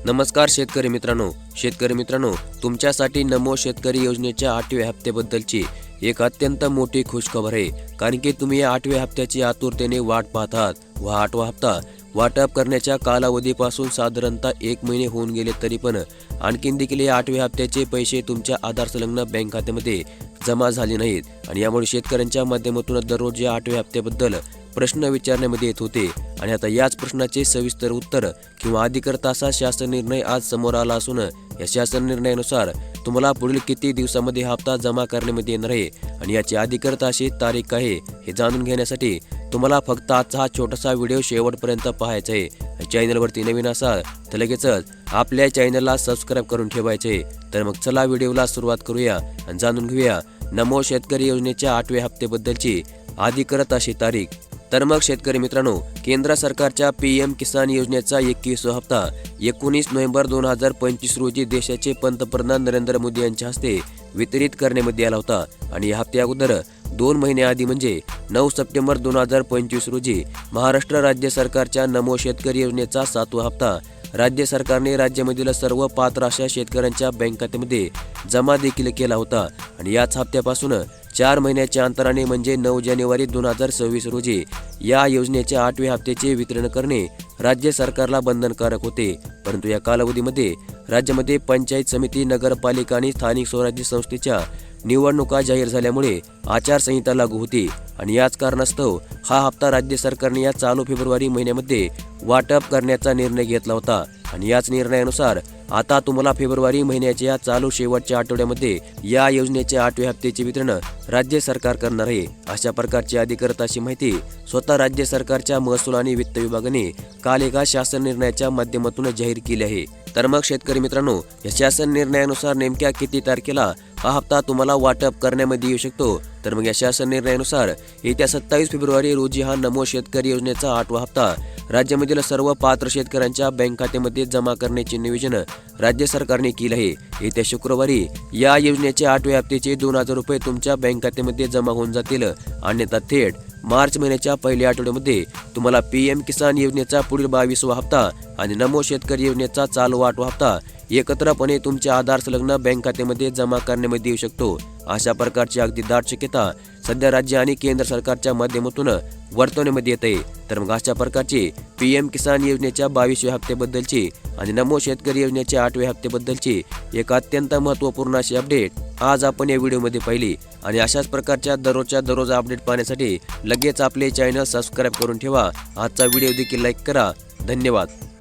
नमस्कार शेतकरी मित्रांनो, तुमच्यासाठी नमो शेतकरी योजनेच्या 8व्या हप्त्याबद्दलची एक अत्यंत मोठी खुशखबर आहे. कारण की तुम्ही या 8व्या हप्त्याची आतुरतेने वाट पाहत आहात व 8वा हप्ता वाटप करण्याच्या कालावधीपासून साधारणतः 1 महिने होऊन गेले, तरी पण आणखीन देखील या 8व्या हप्त्याचे पैसे तुमच्या आधार संलग्न बँक खात्यामध्ये जमा झाले नाहीत आणि यामुळे शेतकऱ्यांच्या माध्यमातून दररोज या 8व्या हप्त्याबद्दल प्रश्न विचारण्यामध्ये येत होते. आणि आता याच प्रश्नाचे सविस्तर उत्तर किंवा अधिकृत असा शासन निर्णय आज समोर आला असून या शासन निर्णयानुसार तुम्हाला पुढील किती दिवसामध्ये हप्ता जमा करण्यामध्ये येणार आहे आणि याची अधिकृत अशी तारीख आहे हे जाणून घेण्यासाठी तुम्हाला फक्त आजचा हा छोटासा व्हिडिओ शेवटपर्यंत पाहायचा आहे. चॅनलवरती नवीन असाल तर लगेचच आपल्या चॅनलला सबस्क्राईब करून ठेवायचे आहे. तर मग चला व्हिडिओला सुरुवात करूया आणि जाणून घेऊया नमो शेतकरी योजनेच्या 8व्या हप्त्याबद्दलची अधिकृत अशी तारीख. तर मग शेतकरी मित्रांनो, केंद्र सरकारच्या PM किसान योजनेचा 21वा हप्ता 19 नोव्हेंबर 2025 रोजी देशाचे पंतप्रधान नरेंद्र मोदी यांच्या हस्ते वितरित करण्यामध्ये आला होता. आणि या हप्त्या अगोदर 2 महिन्याआधी म्हणजे 9 सप्टेंबर 2025 रोजी महाराष्ट्र राज्य सरकारच्या नमो शेतकरी योजनेचा 7वा हप्ता राज्य सरकारने राज्यामधील सर्व पात्र अशा शेतकऱ्यांच्या बँक खात्यामध्ये जमा देखील केला होता. आणि याच हप्त्यापासून 4 महिन्याच्या अंतराने म्हणजे 9 जानेवारी 2026 रोजी या योजनेच्या 8व्या हप्त्याचे वितरण करणे राज्य सरकारला बंधनकारक होते. परंतु या कालावधीमध्ये राज्यामध्ये पंचायत समिती, नगरपालिका आणि स्थानिक स्वराज्य संस्थेच्या निवडणुका जाहीर झाल्यामुळे आचारसंहिता लागू होती. आणि याच कारणास्तव हा हप्ता राज्य सरकारने या चालू फेब्रुवारी महिन्यामध्ये वाटप करण्याचा निर्णय घेतला होता. आणि याच निर्णयानुसार आता तुम्हाला फेब्रुवारी महिन्याच्या चालू शेवटच्या आठवड्यामध्ये या योजनेच्या 8व्या हप्त्याचे वितरण राज्य सरकार करणार आहे. अशा प्रकारची अधिकृत अशी माहिती स्वतः राज्य सरकारच्या महसूल आणि वित्त विभागाने काल एका शासन निर्णयाच्या माध्यमातून जाहीर केली आहे. तर मग शेतकरी मित्रांनो, या शासन निर्णयानुसार नेमक्या किती तारखेला हा हप्ता तुम्हाला वाटप करण्यामध्ये येऊ शकतो? तर मग या शासन निर्णयानुसार येत्या 27 फेब्रुवारी रोजी हा नमो शेतकरी योजनेचा 8वा हप्ता राज्यामधील सर्व पात्र शेतकऱ्यांच्या बँक खात्यामध्ये जमा करण्याचे नियोजन राज्य सरकारने केले आहे. येत्या शुक्रवारी या योजनेच्या 8व्या हप्त्याचे 2000 रुपये तुमच्या बँक खात्यामध्ये जमा होऊन जातील. अन्यथा थेट मार्च महिन्याच्या पहिल्या आठवड्यामध्ये तुम्हाला PM किसान योजनेचा पुढील 22वा हप्ता आणि नमो शेतकरी योजनेचा चालू 8वा हप्ता एकत्रपणे तुमच्या आधार संलग्न बँक खात्यामध्ये जमा करण्यामध्ये येऊ शकतो. अशा प्रकारची अगदी दाट शक्यता सध्या राज्य आणि केंद्र सरकारच्या माध्यमातून वर्तवण्यामध्ये येत आहे. तर मग अशा प्रकारची PM किसान योजनेच्या 22व्या हप्त्याबद्दलची आणि नमो शेतकरी योजनेच्या 8व्या हप्त्याबद्दलची एक अत्यंत महत्त्वपूर्ण अशी अपडेट आज आपण या व्हिडिओमध्ये पाहिली. आणि अशाच प्रकारच्या दररोज अपडेट पाहण्यासाठी लगेच आपले चॅनल सबस्क्राईब करून ठेवा. आजचा व्हिडिओ देखील लाईक करा. धन्यवाद.